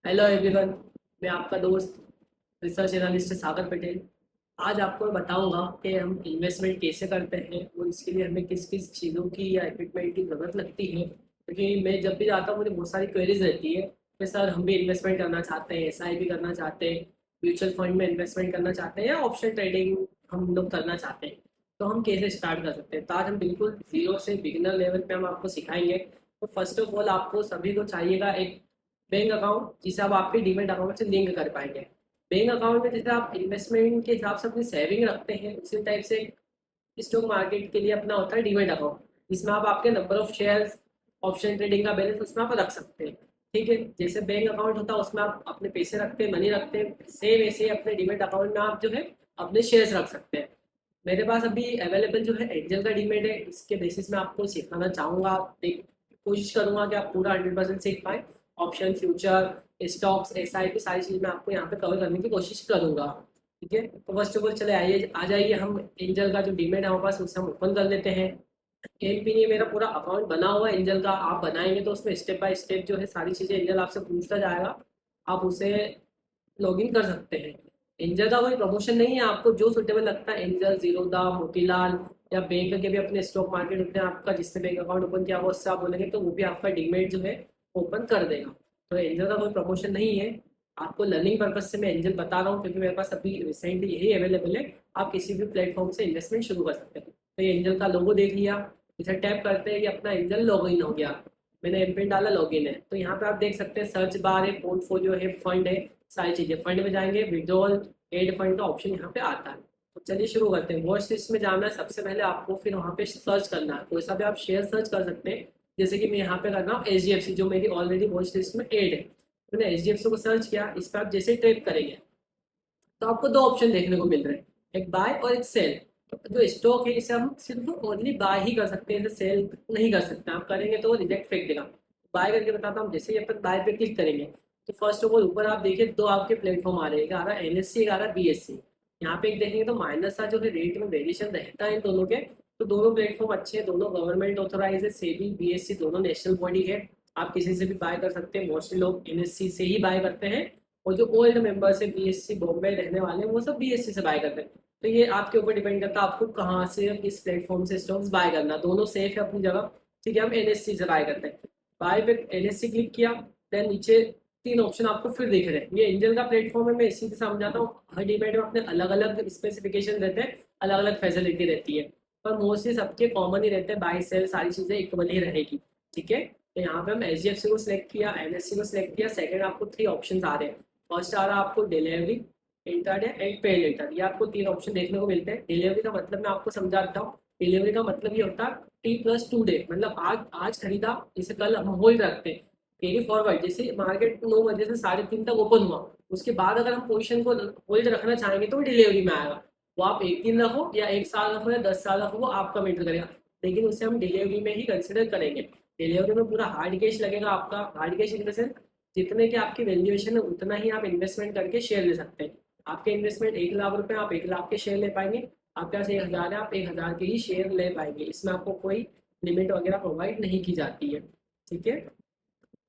Hello everyone. मैं आपका दोस्त रिसर्च एनालिस्ट सागर पटेल। आज आपको मैं बताऊंगा कि हम इन्वेस्टमेंट कैसे करते हैं और इसके लिए हमें किस किस चीज़ों की या इक्विपमेंट की ज़रूरत लगती है, क्योंकि मैं जब भी जाता हूँ मुझे बहुत सारी क्वेरीज रहती है कि सर हम भी इन्वेस्टमेंट करना चाहते हैं, एसआईपी करना चाहते हैं, म्यूचुअल फंड में इन्वेस्टमेंट करना चाहते हैं या ऑप्शन ट्रेडिंग हम लोग करना चाहते हैं, तो हम कैसे स्टार्ट कर सकते हैं। तो आज हम बिल्कुल जीरो से बिगिनर लेवल पे हम आपको सिखाएंगे। तो फर्स्ट ऑफ ऑल आपको सभी को चाहिएगा एक बैंक अकाउंट जिसे आप आपके डीमेट अकाउंट से लिंक कर पाएंगे। बैंक अकाउंट में जैसे आप इन्वेस्टमेंट के हिसाब से अपनी सेविंग रखते हैं, उसी टाइप से स्टॉक मार्केट के लिए अपना होता है डीमेट अकाउंट, जिसमें आप आपके number of shares, option trading का बैलेंस उसमें आप रख सकते हैं। ठीक है, जैसे बैंक अकाउंट होता है उसमें आप अपने पैसे रखते हैं, मनी रखते हैं, सेम ऐसे ही अपने डीमेट अकाउंट में आप जो है अपने शेयर्स रख सकते हैं। मेरे पास अभी अवेलेबल जो है एंजल का डीमेट है, इसके बेसिस में आपको सिखाना चाहूँगा। आप कोशिश करूँगा कि आप पूरा 100% सीख पाएँ। ऑप्शन, फ्यूचर, स्टॉक्स, एसआईपी सारी चीज़ मैं आपको यहाँ पे कवर करने की कोशिश करूँगा। ठीक है, तो फर्स्ट ऑफ ऑल चले आइए आ जाइए, हम एंजल का जो डीमेट है हमारे पास उसे हम ओपन कर लेते हैं। एमपी ने मेरा पूरा अकाउंट बना हुआ है एंजल का। आप बनाएंगे तो उसमें स्टेप बाय स्टेप जो है सारी चीज़ें एंजल आपसे पूछता जाएगा, आप उसे लॉगिन कर सकते हैं। एंजल का कोई प्रमोशन नहीं है, आपको जो सुटेबल लगता है एंजल, जीरोदा, मोतीलाल या बैंक के भी अपने स्टॉक मार्केट होते हैं, आपका जिससे बैंक अकाउंट ओपन किया हुआ उससे आप बोलेंगे तो वो भी आपका डीमेट जो है ओपन कर देगा। तो एंजल का कोई प्रमोशन नहीं है, आपको लर्निंग पर्पज से मैं एंजल बता रहा हूँ, क्योंकि मेरे पास अभी रिसेंटली यही अवेलेबल है। आप किसी भी प्लेटफॉर्म से इन्वेस्टमेंट शुरू कर सकते हैं। तो ये एंजल का लोगो देख लिया, इसे टैप करते हैं, ये अपना एंजल लॉगिन हो गया। मैंने एम पिन डाला, लॉगिन है। तो यहाँ पे आप देख सकते हैं सर्च बार है, पोर्टफोलियो है, फंड है, सारी चीज़ें। फंड में जाएंगे, विड्रॉल एड फंड का ऑप्शन यहाँ पे आता है। तो चलिए शुरू करते हैं। वॉच लिस्ट में जाना है सबसे पहले आपको, फिर वहाँ पे सर्च करना है, कोई सा भी आप शेयर सर्च कर सकते हैं। जैसे कि मैं यहाँ पे कर रहा हूँ HDFC, जो मेरी ऑलरेडी वॉच लिस्ट में एड है। मैंने HDFC को सर्च किया, इस पर आप जैसे ट्रेड करेंगे तो आपको दो ऑप्शन देखने को मिल रहे हैं, एक बाय और एक सेल। तो जो स्टॉक है इसे हम सिर्फ ओनली बाय ही कर सकते हैं, सेल नहीं कर सकते। आप करेंगे तो वो रिजेक्ट फेंक देगा। बाय करके बताता हूँ, जैसे ही अपन बाय पे क्लिक करेंगे तो फर्स्ट ऑफ ऑल ऊपर आप देखिए दो आपके प्लेटफॉर्म आ रहे हैं, एक आ रहा है NSE, एक आ रहा है BSE। यहाँ पे एक देखेंगे तो माइनस का जो है रेट में वेरिएशन रहता है इन दोनों के। तो दोनों प्लेटफॉर्म अच्छे हैं, दोनों गवर्नमेंट ऑथोराइज है, सेबी BSE दोनों नेशनल बॉडी है। आप किसी से भी बाय कर सकते हैं, मोस्टली लोग NSE से ही बाय करते हैं। और जो ओल्ड मेंबर्स है BSC बॉम्बे रहने वाले हैं वो सब BSC से बाय करते हैं। तो ये आपके ऊपर डिपेंड करता है आपको कहाँ से किस प्लेटफॉर्म से स्टॉक्स बाय करना, दोनों सेफ है अपनी जगह। ठीक है, हम NSE से बाय करते हैं। बाय पे NSE क्लिक किया, देन नीचे तीन ऑप्शन आपको फिर दिख रहे हैं। ये एंजल का प्लेटफॉर्म है, मैं इसी से समझाता हूँ। हर डीमेट में अपने अलग अलग स्पेसिफिकेशन रहते हैं, अलग अलग फैसिलिटी रहती है, पर मोस्टली सबके कॉमन ही रहते हैं, बाय सेल सारी चीज़ें इक्वल ही रहेगी। ठीक है, तो यहाँ पे हम HDFC को सिलेक्ट किया, NSE को सिलेक्ट किया। सेकंड आपको थ्री ऑप्शन आ रहे हैं। फर्स्ट आ रहा है आपको डिलीवरी, इंटरडे एंड पे लेटर। ये आपको तीन ऑप्शन देखने को मिलते हैं। डिलीवरी का मतलब मैं आपको समझा देता हूँ। डिलीवरी का मतलब ये होता है T+2 डे, मतलब आज आज खरीदा इसे कल हम होल्ड रखते हैं। कैरी फॉरवर्ड, जैसे मार्केट 9 बजे से 3:30 तक ओपन हुआ, उसके बाद अगर हम पोजीशन को होल्ड रखना चाहेंगे तो वो डिलीवरी में आएगा। वो आप एक दिन रखो या एक साल रखो या 10 साल रखो, वो आपका मैटर करेगा, लेकिन उसे हम डिलीवरी में ही कंसिडर करेंगे। डिलीवरी में पूरा हार्ड कैश लगेगा आपका। Hard cash in the sense जितने की आपकी वैल्यूएशन है उतना ही आप इन्वेस्टमेंट करके शेयर ले सकते हैं। आपके इन्वेस्टमेंट 1 लाख रुपए, आप 1 लाख के शेयर ले पाएंगे। आपके पास 1,000 है, आप 1,000 के ही शेयर ले पाएंगे। इसमें आपको कोई लिमिट वगैरह प्रोवाइड नहीं की जाती है। ठीक है,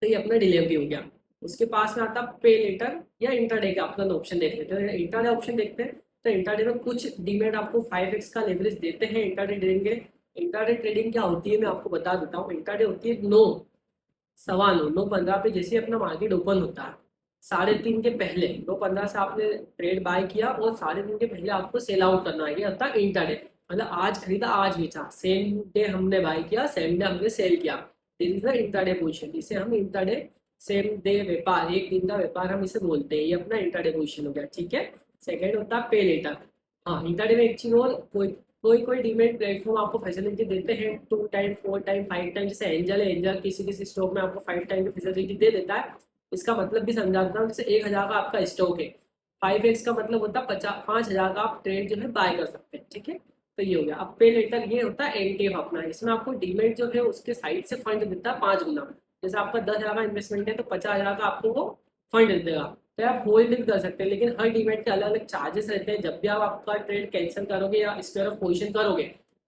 तो ये अपना डिलीवरी हो गया। उसके पास में आता पे लेटर या इंटरडे का अपना ऑप्शन देख लेते हैं। इंटरडे ऑप्शन देखते हैं तो इंटरडे में कुछ डीमेट आपको 5x का लेवरेज देते हैं इंटरडे ट्रेडिंग के लिए। इंटरडे ट्रेडिंग क्या होती है मैं आपको बता देता हूँ। इंटरडे होती है 9:15 पे, जैसे अपना मार्केट ओपन होता है 3:30 के पहले, 9:15 से आपने ट्रेड बाय किया और 3:30 के पहले आपको सेल आउट करना है। ये होता है इंटरडे, मतलब आज खरीदा आज बेचा, सेम डे हमने बाय किया सेम डे हमने सेल किया। This is the intraday position, इसे हम इंटरडे सेम डे व्यापार, एक दिन का व्यापार हम इसे बोलते हैं। ये अपना इंटरडे पोजीशन हो गया। ठीक है, सेकंड होता है पे लेटर। हाँ, इंटरडे में एक चीज और, कोई कोई कोई डीमेट प्लेटफॉर्म आपको फैसिलिटी देते हैं 2 टाइम 4 टाइम 5 टाइम। जैसे एंजल है, एंजल किसी किसी स्टॉक में आपको 5 टाइम की फैसिलिटी दे देता है। इसका मतलब भी समझा देता हूँ। जैसे 1,000 का आपका स्टॉक है, 5x का मतलब होता है 5,000 का आप ट्रेड जो है बाय कर सकते हैं। ठीक है, तो ये हो गया। अब पे लेटर ये होता है एनटीएफ अपना, इसमें आपको डीमेट जो है उसके साइड से फंड देता है 5 गुना। जैसे आपका 10,000 का इन्वेस्टमेंट है तो 50,000 का आपको वो फंड देगा। तो आप होल्ड भी कर सकते हैं, लेकिन हर डीमेट के अलग अलग चार्जेस रहते हैं। जब भी आप आपका ट्रेड कैंसिल करोगे या स्क्वायर ऑफ पोजीशन करोगे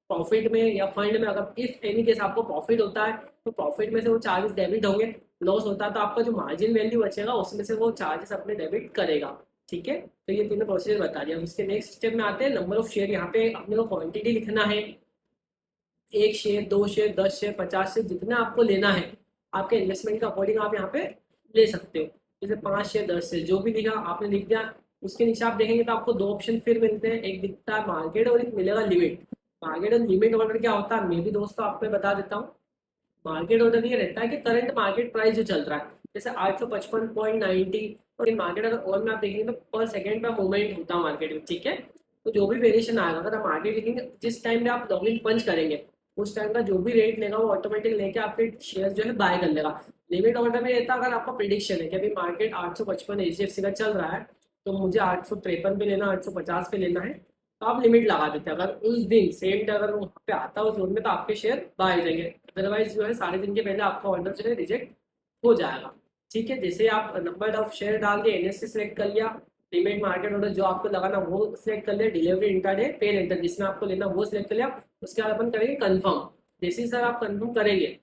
प्रॉफिट में या फंड में, अगर इफ एनी केस आपको प्रॉफिट होता है तो प्रॉफिट में से वो चार्जेस डेबिट होंगे। लॉस होता है तो आपका जो मार्जिन वैल्यू बचेगा उसमें से वो चार्जेस अपने डेबिट करेगा। ठीक है, तो ये तीनों प्रोसीजर बता दिया। उसके नेक्स्ट स्टेप में आते हैं नंबर ऑफ शेयर। यहाँ पे अपने को क्वांटिटी लिखना है, 1 शेयर, 2 शेयर, 10 शेयर, 50 शेयर, जितना आपको लेना है आपके इन्वेस्टमेंट के अकॉर्डिंग आप यहाँ पे ले सकते हो। जैसे 5 शेयर, 10 शेयर, जो भी लिखा आपने लिख दिया। उसके नीचे आप देखेंगे तो आपको 2 ऑप्शन फिर मिलते हैं, एक दिखता है मार्केट और एक मिलेगा लिमिट। मार्केट और लिमिट ऑर्डर क्या होता है मैं भी दोस्तों आपको बता देता हूँ। मार्केट ऑर्डर ये रहता है कि करंट मार्केट प्राइस जो चल रहा है, जैसे 855.90, और इन मार्केट अगर और में आप देखेंगे तो पर सेकंड का मूवमेंट होता है मार्केट में। ठीक है, तो जो भी वेरिएशन आएगा अगर आप मार्केट देखेंगे जिस टाइम पे आप लॉगिन पंच करेंगे उस टाइम का जो भी रेट लेगा वो ऑटोमेटिक लेके आपके शेयर जो है बाय कर लेगा। लिमिट ऑर्डर में रहता है अगर आपका प्रिडिक्शन है कि अभी मार्केट 855 एचडीएफसी का चल रहा है तो मुझे 853 पे लेना, 850 पे लेना है, तो आप लिमिट लगा देते हैं। अगर उस दिन सेम डे अगर वो वहाँ पे आता है उस जोन में तो आपके शेयर बाय हो जाएंगे, अदरवाइज जो है साढ़े दिन के पहले आपका ऑर्डर जो है रिजेक्ट हो जाएगा। ठीक है, जैसे आप नंबर ऑफ शेयर डाल के एनएससी सेलेक्ट कर लिया, लिमिट मार्केट ऑर्डर जो आपको लगाना वो सिलेक्ट कर लिया, डिलीवरी इंट्राडे पे एंटर जिसमें आपको लेना वो सिलेक्ट कर लिया। उसके बाद अपन करेंगे कंफर्म। जैसे ही सर आप कंफर्म करेंगे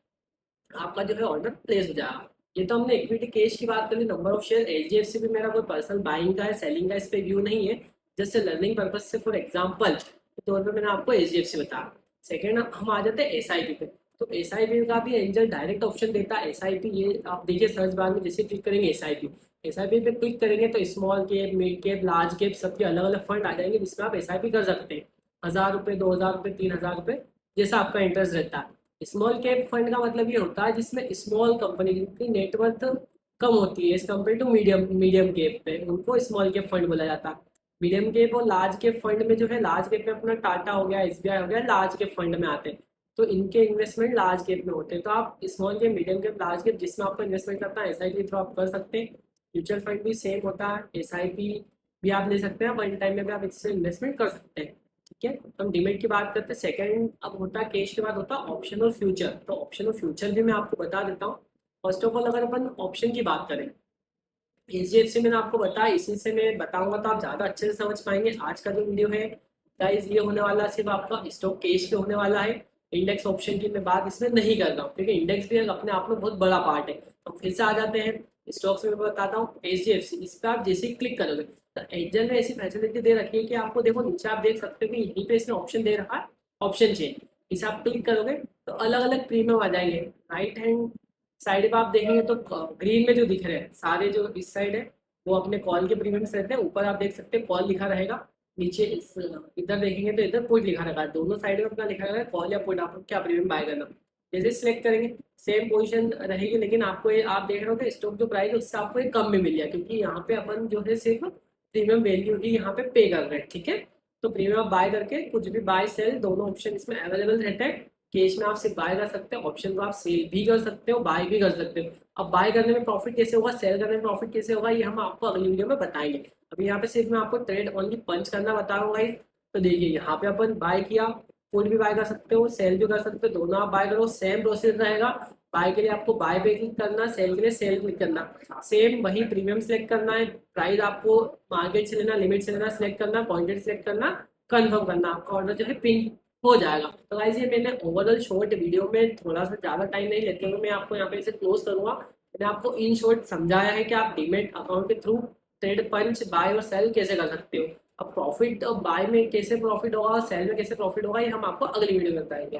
आपका जो है ऑर्डर प्लेस हो जाएगा। ये तो हमने इक्विटी कैश की बात करी। नंबर ऑफ शेयर एचडीएफसी भी मेरा कोई पर्सनल बाइंग का है सेलिंग का इस पे व्यू नहीं है, जस्ट लर्निंग पर्पज से फॉर एग्जांपल के तौर पे मैंने आपको एचडीएफसी बताया। सेकंड हम आ जाते हैं एसआईपी पे। तो एसआईपी का भी एंजल डायरेक्ट ऑप्शन देता है एसआईपी। ये आप देखिए सर्च बार में जैसे क्लिक करेंगे एसआईपी पे क्लिक करेंगे तो small cap, mid cap, large cap सबके अलग अलग फंड आ जाएंगे जिसमें आप एसआईपी कर सकते हैं। 1000 रुपये, 2000 रुपये, 3000 रुपये, जैसा आपका इंटरेस्ट रहता है। स्मॉल कैप फंड का मतलब ये होता है जिसमें स्मॉल कंपनी जिनकी नेटवर्थ कम होती है as compare to medium medium cap पे, उनको स्मॉल कैप फंड बोला जाता है। मीडियम कैप और लार्ज कैप फंड में जो है लार्ज कैप में अपना टाटा हो गया, एसबीआई हो गया, लार्ज कैप फंड में आते हैं तो इनके इन्वेस्टमेंट लार्ज कैप में होते हैं। तो आप small cap, medium cap, large cap जिसमें आपको इन्वेस्टमेंट करना है एसआईपी थ्रू आप कर सकते हैं। म्यूचुअल फंड भी सेम होता है, एसआईपी भी आप ले सकते हैं, वन टाइम में भी आप इससे इन्वेस्टमेंट कर सकते हैं। ठीक है, तो हम डिमेट की बात करते हैं। सेकंड अब होता है कैश के बाद होता है ऑप्शन और फ्यूचर। तो ऑप्शन और फ्यूचर भी मैं आपको बता देता हूँ। फर्स्ट ऑफ ऑल अगर अपन ऑप्शन की बात करें, एचडीएफसी मैंने आपको बताया, इसी से मैं बताऊंगा तो आप ज़्यादा अच्छे से समझ पाएंगे। आज का जो वीडियो है गाइस ये होने वाला सिर्फ आपका स्टॉक कैश पे होने वाला है। इंडेक्स ऑप्शन की मैं बात इसमें नहीं कर रहा हूँ क्योंकि इंडेक्स भी अपने आप में बहुत बड़ा पार्ट है। तो फिर से आ जाते हैं स्टॉक्स में, मैं बताता हूँ एचडीएफसी। इस पर आप जैसे ही क्लिक करोगे तो एंजल ने ऐसी फैसिलिटी दे रखी है कि आपको देखो नीचे आप देख सकते हो कि यहीं पे इसने ऑप्शन दे रखा है ऑप्शन चेंज। इसे आप क्लिक करोगे तो अलग अलग प्रीमियम आ जाएंगे। राइट हैंड साइड पे आप देखेंगे तो ग्रीन में जो दिख रहे हैं सारे जो इस साइड है वो अपने कॉल के प्रीमियम्स रहते हैं। ऊपर आप देख सकते हैं कॉल लिखा रहेगा, नीचे इधर देखेंगे तो इधर पुट लिखा रहेगा। दोनों साइड में अपना लिखा रहेगा कॉल या पुट, आपको क्या प्रीमियम बाय करना। जैसे सिलेक्ट करेंगे सेम पोजीशन रहेगी, लेकिन आपको ये आप देख रहे हो कि स्टॉक जो प्राइस है उससे आपको ये कम में मिल गया क्योंकि यहाँ पे अपन जो है सिर्फ प्रीमियम वैल्यू ही यहाँ पे पे कर रहे हैं। ठीक है, तो प्रीमियम आप बाय करके कुछ भी बाय सेल दोनों ऑप्शन इसमें अवेलेबल रहते हैं। कैश में आप सिर्फ बाय कर सकते हो, ऑप्शन को आप सेल भी कर सकते हो, बाय भी कर सकते हो। अब बाय करने में प्रॉफिट कैसे होगा, सेल करने में प्रॉफिट कैसे होगा, ये हम आपको अगली वीडियो में बताएंगे। अभी यहाँ पे सिर्फ मैं आपको ट्रेड ओनली पंच करना बता रहा हूँ गाइस। तो देखिए यहाँ पे अपन बाय किया, पुट भी बाय कर सकते हो, सेल भी कर सकते हो, दोनों आप बाय करो सेम प्रोसेस रहेगा। बाय के लिए आपको बाय पे क्लिक करना, सेल के लिए सेल क्लिक करना, सेम वही प्रीमियम सेलेक्ट करना है, प्राइस आपको मार्केट से लेना, लिमिट से लेना सिलेक्ट करना, क्वांटिटी सेलेक्ट करना, कंफर्म करना, आपका ऑर्डर जो है पिन हो जाएगा। तो गाइस ये मैंने ओवरऑल शॉर्ट वीडियो में थोड़ा सा ज़्यादा टाइम नहीं लेते हुए मैं आपको यहाँ पे इसे क्लोज करूँगा। मैंने आपको इन शॉर्ट समझाया है कि आप डीमेट अकाउंट के थ्रू ट्रेड पंच बाय और सेल कैसे कर सकते हो। अब प्रॉफिट और बाय में कैसे प्रॉफिट होगा और सेल में कैसे प्रॉफिट होगा ये हम आपको अगली वीडियो में बताएंगे।